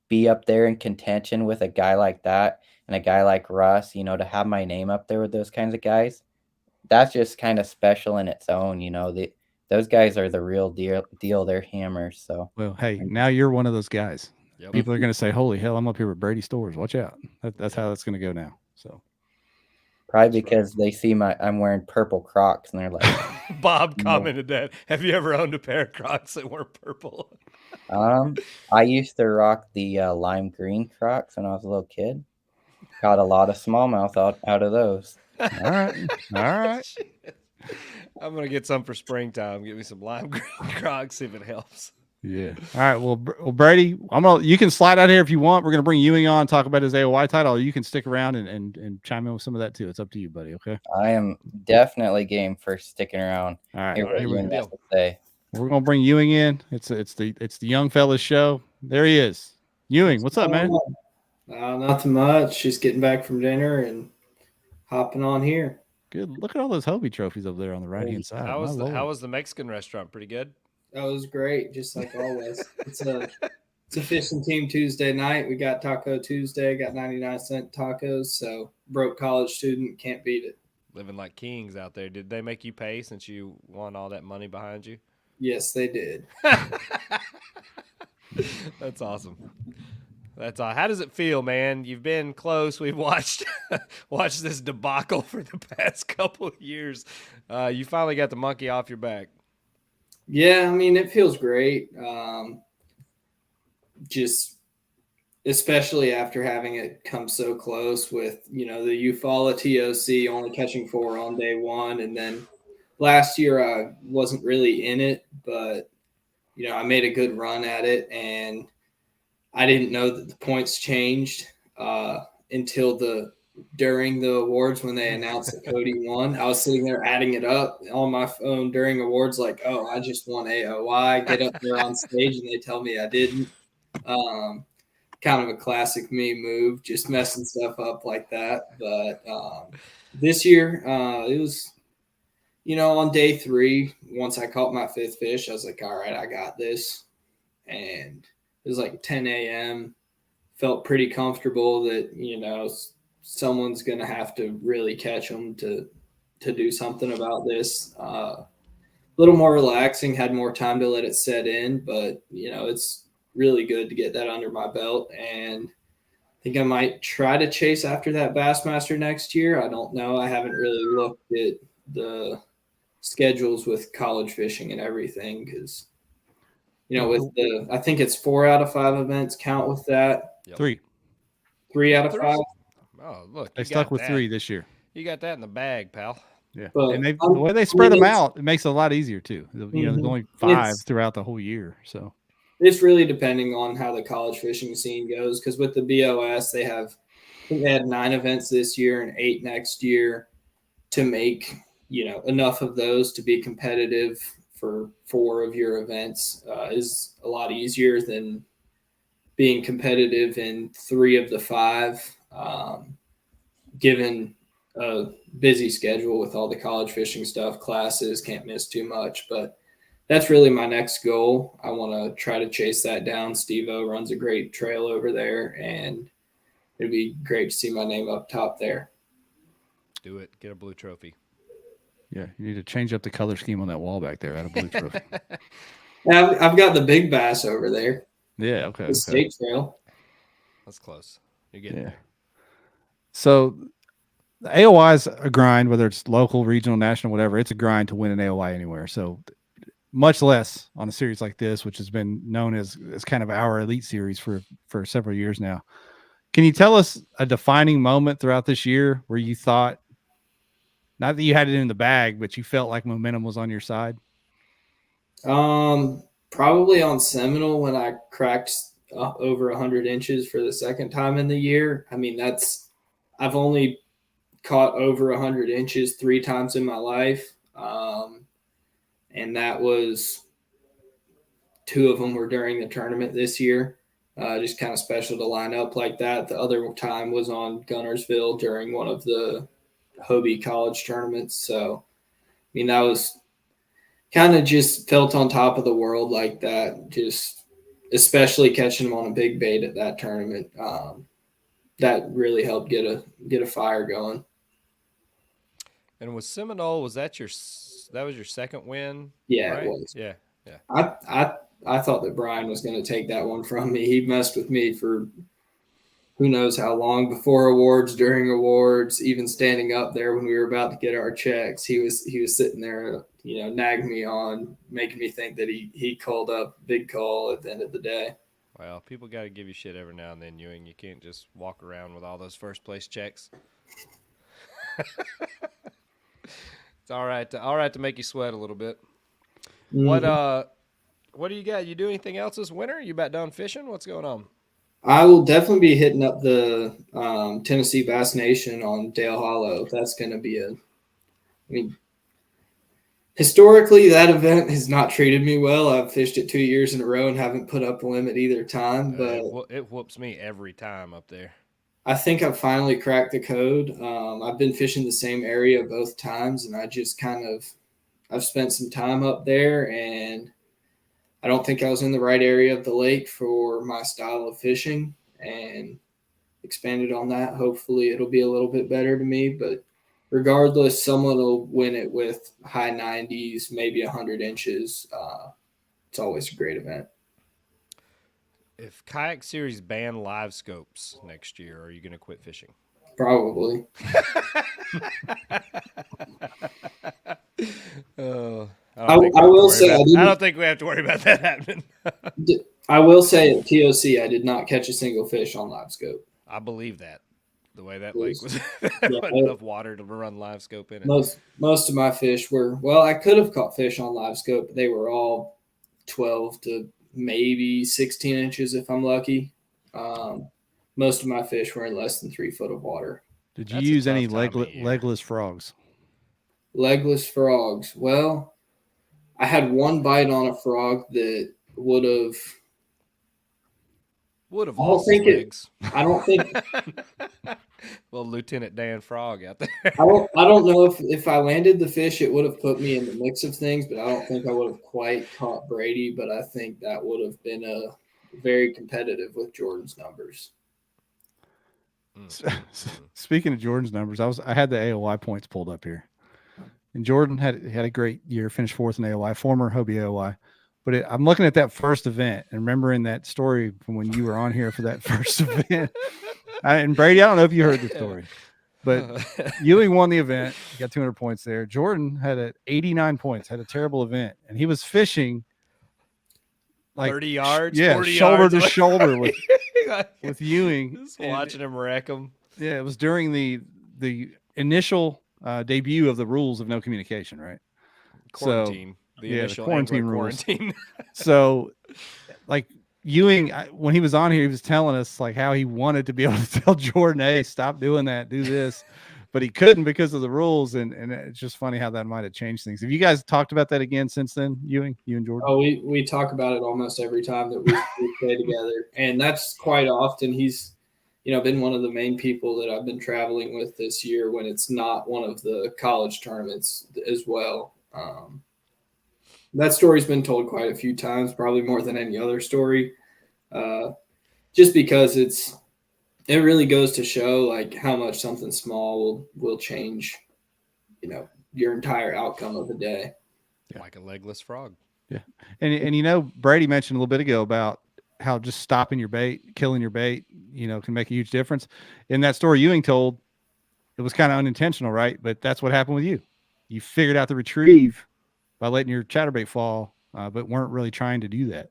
be up there in contention with a guy like that and a guy like Russ, to have my name up there with those kinds of guys, that's just kind of special in its own. Those guys are the real deal. They're hammers. So well, hey, now you're one of those guys. Yep. People are going to say, "Holy hell, I'm up here with Brady Storrs. Watch out!" That's how that's going to go now. So probably because they see I'm wearing purple Crocs and they're like, Bob commented that. Have you ever owned a pair of Crocs that weren't purple? I used to rock the lime green Crocs when I was a little kid. Got a lot of smallmouth out of those. all right. I'm gonna get some for springtime. Get me some lime green Crocs, see if it helps. Yeah. All right. Well, Brady, you can slide out here if you want. We're gonna bring Ewing on, talk about his AOY title. Or you can stick around and chime in with some of that too. It's up to you, buddy. Okay. I am definitely game for sticking around. All right. Here we go. Say. We're gonna bring Ewing in. It's the young fella's show. There he is. Ewing, what's up, man? Nothing much. Just getting back from dinner and hopping on here. Good. Look at all those Hobie trophies over there on the right hand side. How was the Mexican restaurant? Pretty good. That was great, just like always. It's a fishing team Tuesday night. We got Taco Tuesday. Got 99-cent tacos. So broke college student, can't beat it. Living like kings out there. Did they make you pay since you won all that money behind you? Yes, they did. That's awesome. That's all. How does it feel, man? You've been close. We've watched this debacle for the past couple of years. You finally got the monkey off your back. Yeah, I mean, it feels great. Just especially after having it come so close with, the Eufaula TOC only catching 4 on day 1. And then last year I wasn't really in it, but, I made a good run at it. And I didn't know that the points changed until during the awards when they announced that Cody won. I was sitting there adding it up on my phone during awards like, oh, I just won AOY. Get up there on stage and they tell me I didn't. Kind of a classic me move, just messing stuff up like that. But this year it was, on day 3, once I caught my 5th fish, I was like, all right, I got this. And it was like 10 a.m. Felt pretty comfortable that, someone's going to have to really catch them to do something about this. A little more relaxing, had more time to let it set in, but, it's really good to get that under my belt. And I think I might try to chase after that Bassmaster next year. I don't know. I haven't really looked at the schedules with college fishing and everything because – I think it's 4 out of 5 events count with that. Yep. 3 out of 5. Oh, look. They stuck with 3 this year. You got that in the bag, pal. Yeah. But, and the way they spread them out, it makes it a lot easier too. There's only 5 throughout the whole year. So it's really depending on how the college fishing scene goes. Because with the BOS, they had 9 events this year and 8 next year to make, enough of those to be competitive for 4 of your events is a lot easier than being competitive in 3 of the 5, given a busy schedule with all the college fishing stuff, classes, can't miss too much. But that's really my next goal. I want to try to chase that down. Steve-O runs a great trail over there, and it'd be great to see my name up top there. Do it. Get a blue trophy. Yeah, you need to change up the color scheme on that wall back there. Add a blue trophy. I've got the big bass over there. Yeah, okay. The state trail. That's close. You're getting there. So the AOY is a grind, whether it's local, regional, national, whatever. It's a grind to win an AOY anywhere. So much less on a series like this, which has been known as kind of our elite series for several years now. Can you tell us a defining moment throughout this year where you thought, not that you had it in the bag, but you felt like momentum was on your side? Probably on Seminole when I cracked over 100 inches for the second time in the year. I mean, I've only caught over 100 inches 3 times in my life. And that was 2 of them were during the tournament this year. Just kind of special to line up like that. The other time was on Gunnersville during one of the Hobie college tournaments. So, I mean, that was kind of just felt on top of the world like that. Just especially catching them on a big bait at that tournament. That really helped get a fire going. And with Seminole, was that your second win? Yeah, right? It was. Yeah. I thought that Brian was going to take that one from me. He messed with me for who knows how long, before awards, during awards, even standing up there when we were about to get our checks. He was sitting there, nagging me on, making me think that he called up big call at the end of the day. Well, people got to give you shit every now and then, Ewing. You can't just walk around with all those first place checks. It's all right to make you sweat a little bit. Mm-hmm. What do you got? You do anything else this winter? You about done fishing? What's going on? I will definitely be hitting up the Tennessee Bass Nation on Dale Hollow. That's going to be historically, that event has not treated me well. I've fished it 2 years in a row and haven't put up a limit either time. But it whoops me every time up there. I think I've finally cracked the code. I've been fishing the same area both times, and I just I've spent some time up there, and I don't think I was in the right area of the lake for my style of fishing, and expanded on that. Hopefully it'll be a little bit better to me, but regardless, someone will win it with high 90s, maybe 100 inches. It's always a great event. If Kayak Series ban live scopes next year, are you going to quit fishing? Probably. I will say I don't think we have to worry about that happening. I will say at TOC, I did not catch a single fish on live scope. I believe that. The way that lake was enough water to run live scope in it. Most of my fish were, I could have caught fish on live scope, but they were all 12 to maybe 16 inches if I'm lucky. Most of my fish were in less than 3 foot of water. Did you use any legless frogs? Legless frogs. Well, I had one bite on a frog that would have lost his legs. I don't think. Well, Lieutenant Dan Frog out there. I don't know if I landed the fish, it would have put me in the mix of things, but I don't think I would have quite caught Brady. But I think that would have been very competitive with Jordan's numbers. Speaking of Jordan's numbers, I had the AOY points pulled up here, and Jordan had a great year, finished 4th in AOY, former Hobie AOY. But I'm looking at that first event and remembering that story from when you were on here for that first event. And Brady, I don't know if you heard the story, but Ewing won the event. He got 200 points there. Jordan had 89 points, had a terrible event, and he was fishing like 30 yards, yeah, 40 shoulder yards to shoulder with Ewing. Just watching him wreck him. Yeah, it was during the initial debut of the rules of no communication, right? Quarantine. So, the quarantine rules. So, like Ewing, when he was on here, he was telling us like how he wanted to be able to tell Jordan, "Hey, stop doing that, do this," but he couldn't because of the rules. And it's just funny how that might have changed things. Have you guys talked about that again since then, Ewing, you and Jordan? Oh, we talk about it almost every time that we play together, and that's quite often. He's been one of the main people that I've been traveling with this year when it's not one of the college tournaments as well. That story's been told quite a few times, probably more than any other story, just because it really goes to show like how much something small will change, your entire outcome of the day. Yeah. Like a legless frog. Yeah. And Brady mentioned a little bit ago about how just stopping your bait, killing your bait, can make a huge difference. In that story Ewing told, it was kind of unintentional, right? But that's what happened with you. You figured out the retrieve by letting your chatterbait fall, but weren't really trying to do that.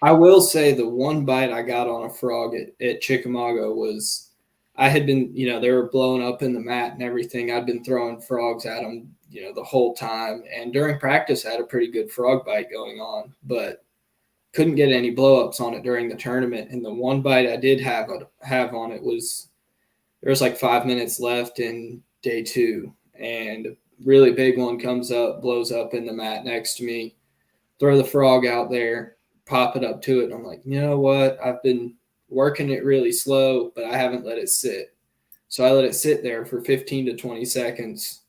I will say the one bite I got on a frog at Chickamauga was, I had been, they were blowing up in the mat and everything. I'd been throwing frogs at them, the whole time. And during practice, I had a pretty good frog bite going on, but couldn't get any blow-ups on it during the tournament. And the one bite I did have on it was, there was like 5 minutes left in day 2. And a really big one comes up, blows up in the mat next to me. Throw the frog out there, pop it up to it. I'm like, you know what? I've been working it really slow, but I haven't let it sit. So I let it sit there for 15 to 20 seconds.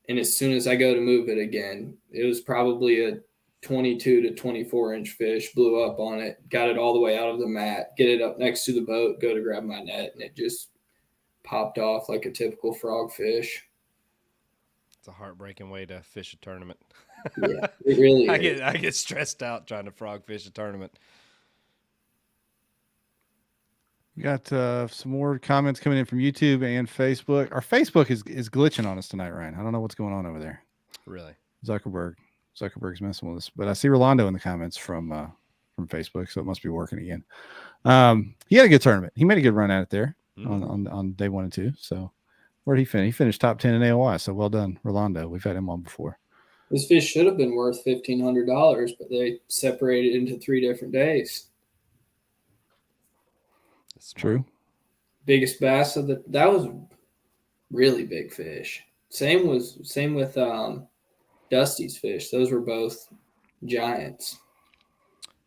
And as soon as I go to move it again, it was probably a 22 to 24 inch fish, blew up on it, got it all the way out of the mat, get it up next to the boat, go to grab my net, and it just popped off like a typical frog fish. It's a heartbreaking way to fish a tournament. Yeah, it really is. I get stressed out trying to frog fish a tournament. We got some more comments coming in from YouTube and Facebook. Our Facebook is glitching on us tonight, Ryan. I don't know what's going on over there. Really? Zuckerberg's messing with us. But I see Rolando in the comments from Facebook, so it must be working again. He had a good tournament. He made a good run at it there on day 1 and 2. So where did he finish? He finished top 10 in AOY. So well done, Rolando. We've had him on before. This fish should have been worth $1,500, but they separated into 3 different days. That's smart. True. Biggest bass of that was really big fish. Same with Dusty's fish. Those were both giants.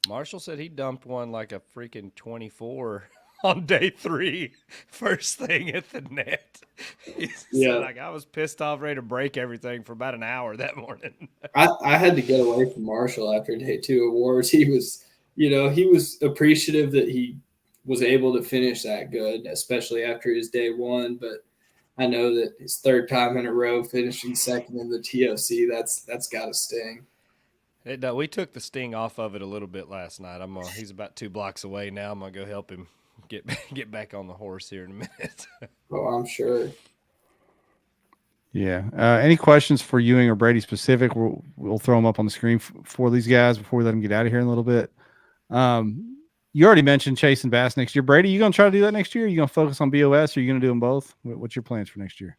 Marshall said he dumped one like a freaking 24 on day 3, first thing at the net. He said, like, I was pissed off, ready to break everything for about an hour that morning. I had to get away from Marshall after day 2 awards. He was, he was appreciative that he was able to finish that good, especially after his day 1. But I know that his 3rd time in a row finishing 2nd in the TOC, that's got to sting. We took the sting off of it a little bit last night. He's about 2 blocks away now. I'm gonna go help him get back on the horse here in a minute. Oh, I'm sure. Yeah. Any questions for Ewing or Brady specific? We'll throw them up on the screen for these guys before we let them get out of here in a little bit. You already mentioned chasing bass next year. Brady, you going to try to do that next year? Are you going to focus on BOS or are you going to do them both? What's your plans for next year?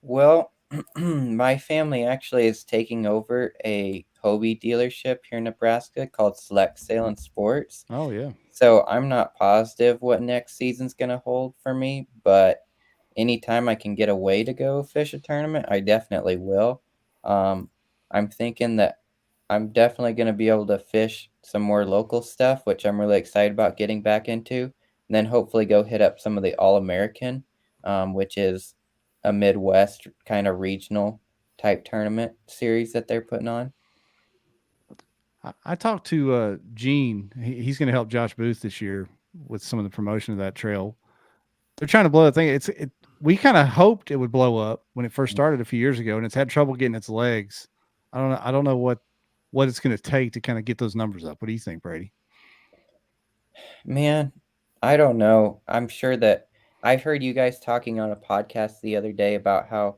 Well, my family actually is taking over a Hobie dealership here in Nebraska called Select Sail and Sports. Oh, yeah. So I'm not positive what next season's going to hold for me, but anytime I can get away to go fish a tournament, I definitely will. I'm thinking that I'm definitely going to be able to fish some more local stuff, which I'm really excited about getting back into. And then hopefully go hit up some of the All-American, which is a Midwest kind of regional type tournament series that they're putting on. I talked to Gene. He's going to help Josh Booth this year with some of the promotion of that trail. They're trying to blow the thing. We kind of hoped it would blow up when it first started a few years ago, and it's had trouble getting its legs. I don't know what it's going to take to kind of get those numbers up. What do you think, Brady? Man, I don't know. I'm sure that I've heard you guys talking on a podcast the other day about how,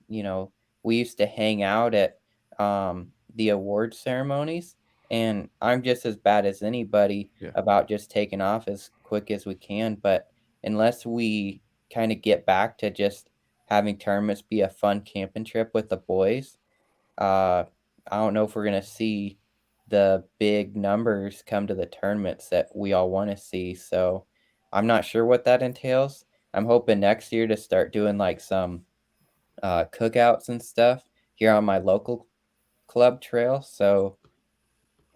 we used to hang out at the award ceremonies, and I'm just as bad as anybody about just taking off as quick as we can. But unless we kind of get back to just having tournaments be a fun camping trip with the boys, I don't know if we're going to see the big numbers come to the tournaments that we all want to see. So I'm not sure what that entails. I'm hoping next year to start doing like some cookouts and stuff here on my local club trail. So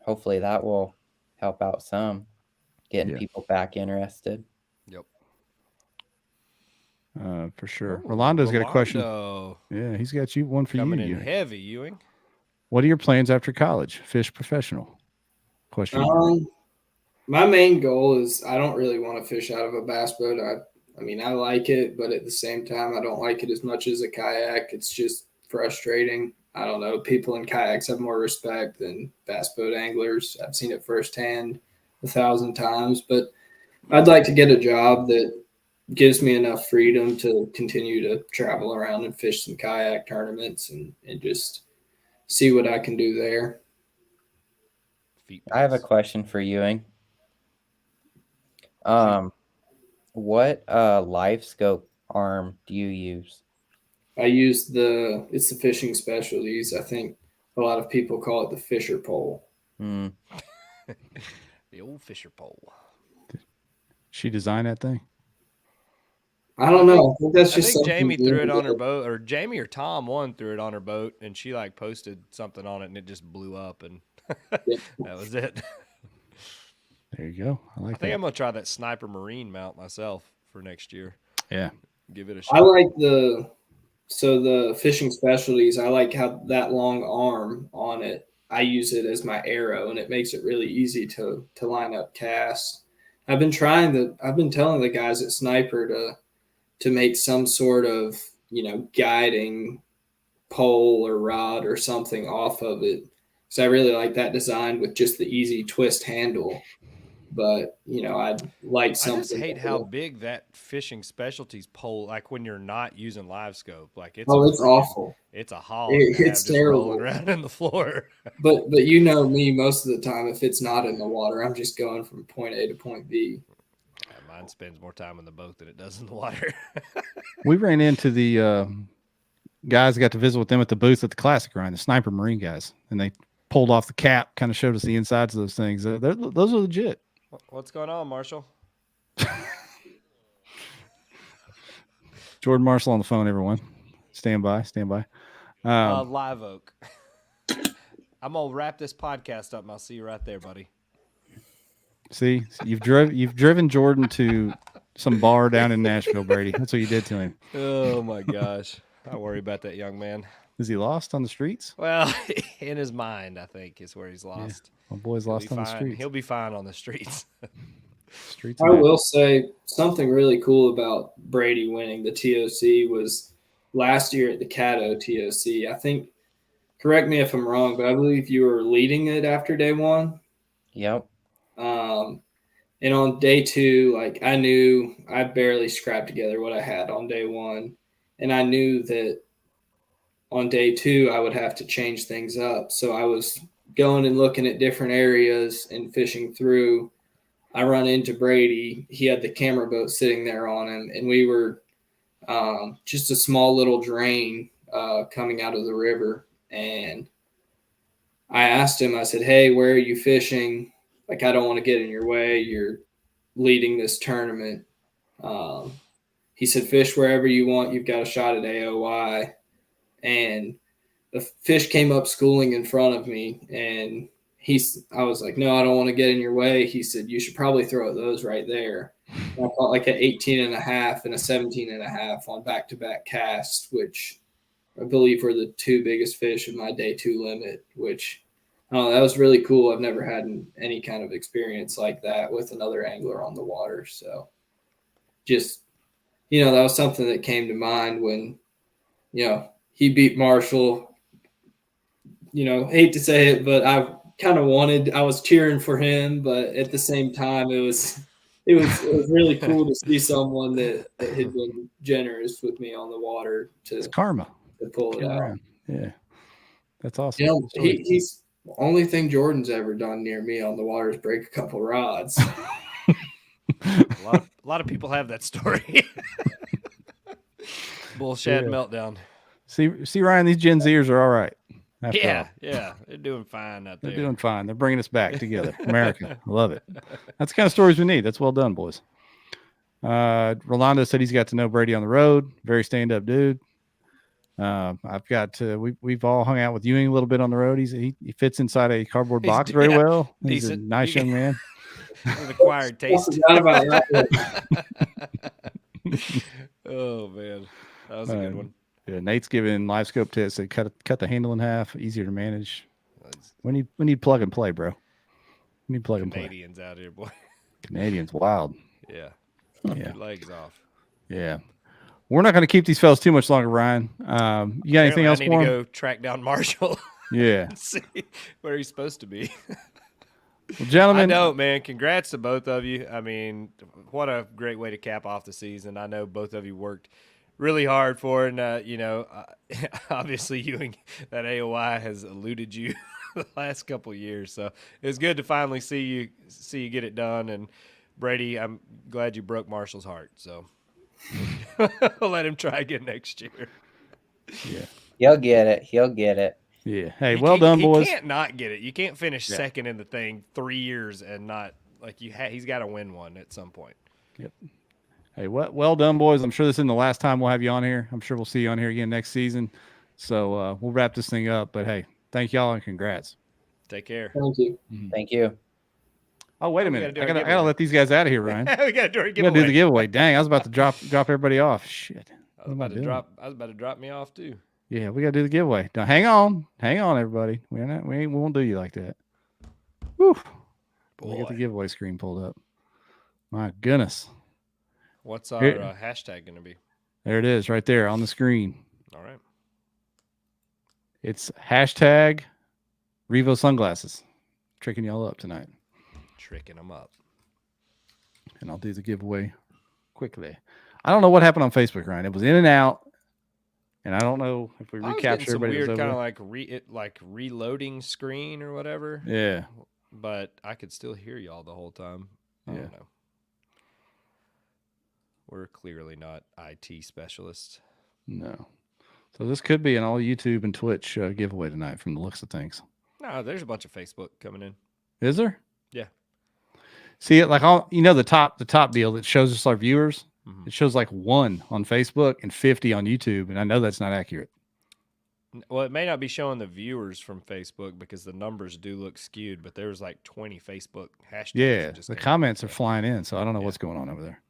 hopefully that will help out some, getting people back interested. Yep. For sure. Oh, Rolando's got a question. Yeah, he's got one for coming you. in heavy, Ewing. What are your plans after college? Fish professional? Question. My main goal is I don't really want to fish out of a bass boat. I mean, I like it, but at the same time, I don't like it as much as a kayak. It's just frustrating. I don't know. People in kayaks have more respect than bass boat anglers. I've seen it firsthand 1,000 times, but I'd like to get a job that gives me enough freedom to continue to travel around and fish some kayak tournaments and just see what I can do there. I have a question for Ewing. What live scope arm do you use? I use it's the Fishing Specialties. I think a lot of people call it the Fisher pole. The old Fisher pole. She designed that thing? I don't know. I think Jamie threw it on her boat, or Jamie or Tom threw it on her boat, and she like posted something on it, and it just blew up, and that was it. There you go. I think I'm gonna try that Sniper Marine mount myself for next year. Yeah, give it a shot. I like the Fishing Specialties. I like how that long arm on it. I use it as my arrow, and it makes it really easy to line up casts. I've been telling the guys at Sniper to make some sort of, guiding pole or rod or something off of it. So I really like that design with just the easy twist handle. But, I'd like something. I just hate how big that Fishing Specialties pole, like when you're not using live scope, like it's awful. It's a haul. It's terrible. Rolling around in the floor. But you know me, most of the time, if it's not in the water, I'm just going from point A to point B. Mine spends more time in the boat than it does in the water. We ran into the guys, got to visit with them at the booth at the Classic Grind, the Sniper Marine guys, and they pulled off the cap, kind of showed us the insides of those things. Those are legit. What's going on, Marshall? Jordan Marshall on the phone, everyone. Stand by. Live Oak. I'm gonna wrap this podcast up, and I'll see you right there, buddy. See, you've driven Jordan to some bar down in Nashville, Brady. That's what you did to him. Oh my gosh, I worry about that young man. Is he lost on the streets? Well, in his mind, I think is where he's lost. Yeah, my boy's lost on the streets. He'll be fine on the streets. I will say something really cool about Brady winning the TOC was last year at the Caddo TOC. I think, correct me if I'm wrong, but I believe you were leading it after day one. Yep. And on day two, like I knew I barely scrapped together what I had on day one. And I knew that on day two, I would have to change things up. So I was going and looking at different areas and fishing through. I run into Brady. He had the camera boat sitting there on him, and we were just a small little drain coming out of the river. And I asked him, I said, "Hey, where are you fishing? Like, I don't want to get in your way. You're leading this tournament." He said, "Fish wherever you want. You've got a shot at AOY." And the fish came up schooling in front of me, and I was like, "No, I don't want to get in your way." He said, "You should probably throw those right there." And I caught like an 18.5 and a 17.5 on back-to-back casts, which I believe were the two biggest fish of my day two limit, which that was really cool. I've never had any kind of experience like that with another angler on the water. So just, that was something that came to mind when, he beat Marshall. Hate to say it, but I was cheering for him, but at the same time, it was really cool to see someone that had been generous with me on the water it's karma to pull it out. Around. Yeah, that's awesome. He's the only thing Jordan's ever done near me on the water is break a couple rods. A lot of people have that story. Bullshit meltdown. See, Ryan, these Gen Zers are all right. Yeah, they're doing fine out there. They're doing fine. They're bringing us back together. America, I love it. That's the kind of stories we need. That's well done, boys. Rolando said he's got to know Brady on the road. Very stand-up dude. I've got we've all hung out with Ewing a little bit on the road. He fits inside a cardboard box very well. He's decent. A nice young man. With acquired taste. Oh man, that was a good one. Yeah, Nate's giving live scope tips. They cut the handle in half, easier to manage. We need plug and play, bro. We need plug and play. Canadians out here, boy. Canadians, wild. Yeah. Legs off. Yeah. We're not going to keep these fellas too much longer, Ryan. You got anything else for him? I need to go track down Marshall. Yeah. And see where he's supposed to be. Well, gentlemen, I know, man. Congrats to both of you. I mean, what a great way to cap off the season. I know both of you worked really hard for it. And, obviously Ewing, that AOY has eluded you the last couple of years. So it's good to finally see you get it done. And Brady, I'm glad you broke Marshall's heart. So I'll let him try again next year. Yeah. He'll get it. Yeah. Hey, well done, boys. He can't not get it. You can't finish second in the thing 3 years and not he's got to win one at some point. Yep. Hey, well done, boys. I'm sure this isn't the last time we'll have you on here. I'm sure we'll see you on here again next season. So we'll wrap this thing up. But hey, thank y'all and congrats. Take care. Thank you. Thank you. Oh, wait a minute. I gotta let these guys out of here, Ryan. We gotta do our We giveaway. gotta do the giveaway. Dang, I was about to drop everybody off. Shit. I was about to drop me off too. Yeah, we gotta do the giveaway. Now, hang on, everybody. We won't do you like that. Woo. We got the giveaway screen pulled up. My goodness. What's our hashtag gonna be? There it is, right there on the screen. All right. It's hashtag Revo sunglasses. Tricking y'all up tonight. Tricking them up. And I'll do the giveaway quickly. I don't know what happened on Facebook, Ryan. It was in and out. And I don't know if we recaptured some everybody. weird kind of like reloading screen or whatever. Yeah. But I could still hear y'all the whole time. I don't know. We're clearly not IT specialists. No. So this could be an all YouTube and Twitch giveaway tonight from the looks of things. No, there's a bunch of Facebook coming in. Is there? Yeah. See it like the top deal that shows us our viewers. It shows like 1 on Facebook and 50 on YouTube, and I know that's not accurate. Well, it may not be showing the viewers from Facebook because the numbers do look skewed, but there's like 20 Facebook hashtags. Yeah, the comments are flying in, so I don't know what's going on over there.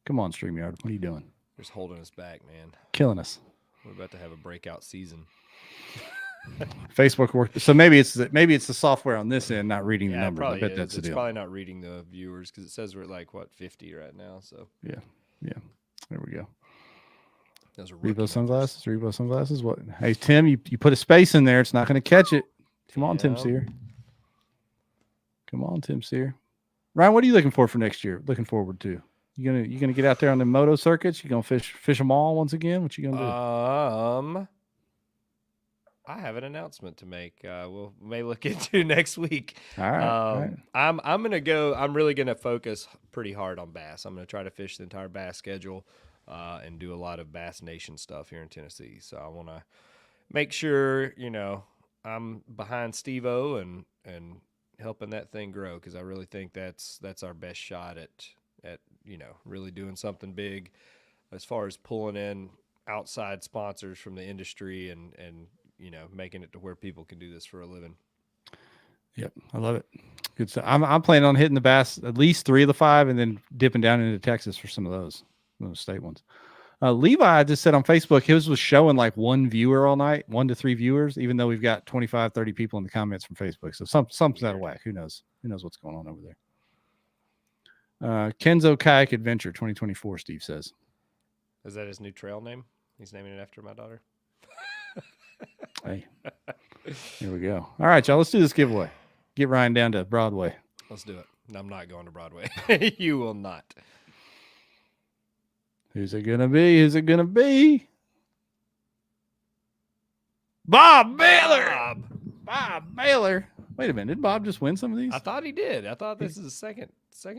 Come on, StreamYard. What are you doing? Just holding us back, man. Killing us. We're about to have a breakout season. Facebook work. So maybe it's the software on this end not reading the numbers. I bet that's the It's deal. probably not reading the viewers because it says we're at like 50 right now. So yeah. There we go. Those are Revo sunglasses. What? Hey Tim, you put a space in there. It's not going to catch it. Come on, Tim Sear. Ryan, what are you looking for next year? Looking forward to? You gonna get out there on the moto circuits? You gonna fish them all once again? What you gonna do? I have an announcement to make. May look into next week. All right. I'm gonna go. I'm really gonna focus pretty hard on bass. I'm gonna try to fish the entire bass schedule, and do a lot of Bass Nation stuff here in Tennessee. So I want to make sure I'm behind Steve-O and helping that thing grow because I really think that's our best shot at really doing something big as far as pulling in outside sponsors from the industry and making it to where people can do this for a living. Yep, I love it. Good stuff. I'm planning on hitting the bass at least 3 of the 5, and then dipping down into Texas for some of those state ones. Levi just said on Facebook his was showing like 1 viewer all night, 1 to 3 viewers, even though we've got 25, 30 people in the comments from Facebook. So something's out of whack. Who knows? Who knows what's going on over there? Kenzo Kayak Adventure 2024. Steve says. Is that his new trail name? He's naming it after my daughter. Hey, here we go. All right, y'all. Let's do this giveaway. Get Ryan down to Broadway. Let's do it. I'm not going to Broadway. You will not. Who's it gonna be? Bob Baylor. Bob Baylor. Wait a minute. Did Bob just win some of these? I thought he did. I thought this is the second.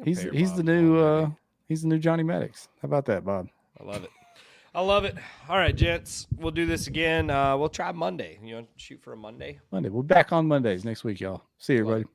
He's pair the Bob new he's the new Johnny Maddox. How about that, Bob? I love it. All right, gents. We'll do this again. We'll try Monday. Shoot for a Monday. We'll be back on Mondays next week, y'all. See you, everybody.